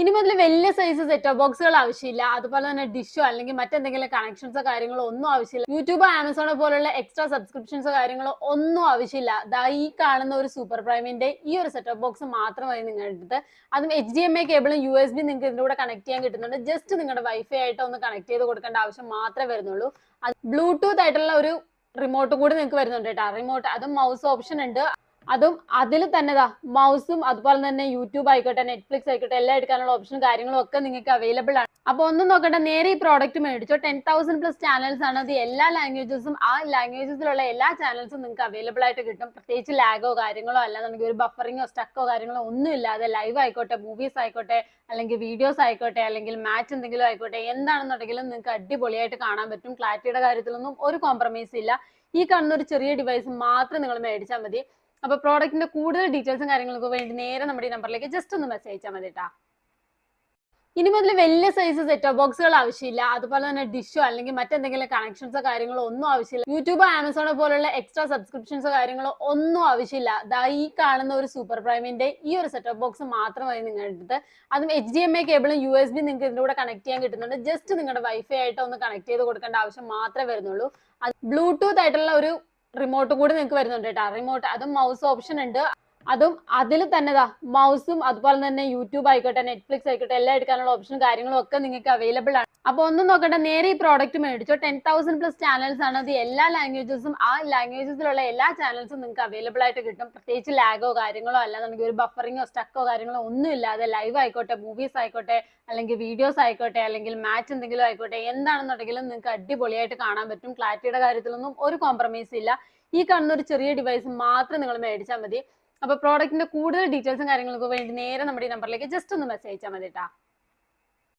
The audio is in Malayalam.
ഇനി മുതൽ വലിയ സൈസ് സെറ്റ് ടോപ്പ് ബോക്സുകൾ ആവശ്യമില്ല. അതുപോലെ തന്നെ ഡിഷോ അല്ലെങ്കിൽ മറ്റെന്തെങ്കിലും കണക്ഷൻസോ കാര്യങ്ങളോ ഒന്നും ആവശ്യമില്ല. യൂട്യൂബ്, ആമസോണോ പോലുള്ള എക്സ്ട്രാ സബ്സ്ക്രിപ്ഷൻസോ കാര്യങ്ങളോ ഒന്നും ആവശ്യമില്ല. ദാ ഈ കാണുന്ന ഒരു സൂപ്പർ പ്രൈമിന്റെ ഈ ഒരു സെറ്റ് ടോപ്പ് ബോക്സ് മാത്രമായി നിങ്ങളുടെ അടുത്ത്. അതും HDMI കേബിളും USB നിങ്ങൾക്ക് ഇതിന്റെ കൂടെ കണക്ട് ചെയ്യാൻ കിട്ടുന്നുണ്ട്. ജസ്റ്റ് നിങ്ങളുടെ വൈഫൈ ആയിട്ട് ഒന്ന് കണക്ട് ചെയ്ത് കൊടുക്കേണ്ട ആവശ്യം മാത്രമേ വരുന്നുള്ളൂ. ബ്ലൂടൂത്ത് ആയിട്ടുള്ള ഒരു റിമോട്ടും കൂടി നിങ്ങൾക്ക് വരുന്നുണ്ട് കേട്ടോ. റിമോട്ട് അതും മൗസ് ഓപ്ഷൻ ഉണ്ട്. അതും അതിൽ തന്നെ മൗസും അതുപോലെ തന്നെ യൂട്യൂബ് ആയിക്കോട്ടെ, നെറ്റ്ഫ്ലിക്സ് ആയിക്കോട്ടെ, എല്ലാം എടുക്കാനുള്ള ഓപ്ഷനും കാര്യങ്ങളും ഒക്കെ നിങ്ങൾക്ക് അവൈലബിൾ ആണ്. അപ്പൊ ഒന്നും നോക്കട്ടെ, നേരെ ഈ പ്രോഡക്റ്റ് മേടിച്ചോ. 10,000+ ചാനൽസ് ആണ്. അത് എല്ലാ ലാംഗ്വേജസും, ആ ലാംഗ്വേജസിലുള്ള എല്ലാ ചാനൽസും നിങ്ങൾക്ക് അവൈലബിൾ ആയിട്ട് കിട്ടും. പ്രത്യേകിച്ച് ലാഗോ കാര്യങ്ങളോ അല്ലാന്നുണ്ടെങ്കിൽ ഒരു ബഫറിങ്ങോ സ്റ്റക്കോ കാര്യങ്ങളോ ഒന്നും ഇല്ലാതെ ലൈവ് ആയിക്കോട്ടെ, മൂവീസ് ആയിക്കോട്ടെ, അല്ലെങ്കിൽ വീഡിയോസ് ആയിക്കോട്ടെ, അല്ലെങ്കിൽ മാച്ച് എന്തെങ്കിലും ആയിക്കോട്ടെ, എന്താണെന്നുണ്ടെങ്കിലും നിങ്ങൾക്ക് അടിപൊളിയായിട്ട് കാണാൻ പറ്റും. ക്ലാരിറ്റിയുടെ കാര്യത്തിലൊന്നും ഒരു കോംപ്രമൈസ് ഇല്ല. ഈ കാണുന്ന ഒരു ചെറിയ ഡിവൈസ് മാത്രം നിങ്ങൾ മേടിച്ചാൽ മതി. അപ്പൊ പ്രോഡക്റ്റിന്റെ കൂടുതൽ ഡീറ്റെയിൽസും കാര്യങ്ങൾക്ക് വേണ്ടി നേരെ നമ്മുടെ ഈ നമ്പറിലേക്ക് ജസ്റ്റ് ഒന്ന് മെസ്സേജ് അയച്ചാൽ മതി കേട്ടോ. ഇനി മുതൽ വലിയ സൈസ് സെറ്റ് ടോപ്പ് ബോക്സുകൾ ആവശ്യമില്ല. അതുപോലെ തന്നെ ഡിഷോ അല്ലെങ്കിൽ മറ്റെന്തെങ്കിലും കണക്ഷൻസോ കാര്യങ്ങളോ ഒന്നും ആവശ്യമില്ല. യൂട്യൂബ്, ആമസോണോ പോലുള്ള എക്സ്ട്രാ സബ്സ്ക്രിപ്ഷൻസോ കാര്യങ്ങളോ ഒന്നും ആവശ്യമില്ല. ദാ ഈ കാണുന്ന ഒരു സൂപ്പർ പ്രൈമിന്റെ ഈ ഒരു സെറ്റ് ടോപ്പ് ബോക്സ് മാത്രമായി നിങ്ങളുടെ അടുത്ത്. അതും HDMI കേബിളും USB നിങ്ങൾക്ക് ഇതിന്റെ കൂടെ കണക്ട് ചെയ്യാൻ കിട്ടുന്നുണ്ട്. ജസ്റ്റ് നിങ്ങളുടെ വൈഫൈ ആയിട്ട് ഒന്ന് കണക്ട് ചെയ്ത് കൊടുക്കേണ്ട ആവശ്യം മാത്രമേ വരുന്നുള്ളൂ. ബ്ലൂടൂത്ത് ആയിട്ടുള്ള ഒരു റിമോട്ടും കൂടി നിങ്ങൾക്ക് വരുന്നുണ്ട് കേട്ടോ. റിമോട്ട് അതും മൗസ് ഓപ്ഷൻ ഉണ്ട്. അതും അതിൽ തന്നെ മൗസും അതുപോലെ തന്നെ യൂട്യൂബ് ആയിക്കോട്ടെ, നെറ്റ്ഫ്ലിക്സ് ആയിക്കോട്ടെ, എല്ലാം എടുക്കാനുള്ള ഓപ്ഷനും കാര്യങ്ങളും ഒക്കെ നിങ്ങൾക്ക് അവൈലബിൾ ആണ്. അപ്പൊ ഒന്നും നോക്കട്ടെ, നേരെ ഈ പ്രോഡക്റ്റ് മേടിച്ചോ. 10,000+ ചാനൽസ് ആണ്. അത് എല്ലാ ലാംഗ്വേജസും, ആ ലാംഗ്വേജസിലുള്ള എല്ലാ ചാനൽസും നിങ്ങൾക്ക് അവൈലബിൾ ആയിട്ട് കിട്ടും. പ്രത്യേകിച്ച് ലാഗോ കാര്യങ്ങളോ അല്ലാന്നുണ്ടെങ്കിൽ ഒരു ബഫറിങ്ങോ സ്റ്റക്കോ കാര്യങ്ങളോ ഒന്നും ഇല്ലാതെ ലൈവ് ആയിക്കോട്ടെ, മൂവീസ് ആയിക്കോട്ടെ, അല്ലെങ്കിൽ വീഡിയോസ് ആയിക്കോട്ടെ, അല്ലെങ്കിൽ മാച്ച് എന്തെങ്കിലും ആയിക്കോട്ടെ, എന്താണെന്നുണ്ടെങ്കിലും നിങ്ങൾക്ക് അടിപൊളിയായിട്ട് കാണാൻ പറ്റും. ക്ലാരിറ്റിയുടെ കാര്യത്തിലൊന്നും ഒരു കോംപ്രമൈസ് ഇല്ല. ഈ കാണുന്ന ഒരു ചെറിയ ഡിവൈസ് മാത്രം നിങ്ങൾ മേടിച്ചാൽ മതി. അപ്പൊ പ്രോഡക്റ്റിന്റെ കൂടുതൽ ഡീറ്റെയിൽസും കാര്യങ്ങൾക്ക് വേണ്ടി നേരെ നമ്മുടെ ഈ നമ്പറിലേക്ക് ജസ്റ്റ് ഒന്ന് മെസ്സേജ് അയച്ചാൽ മതി കേട്ടോ.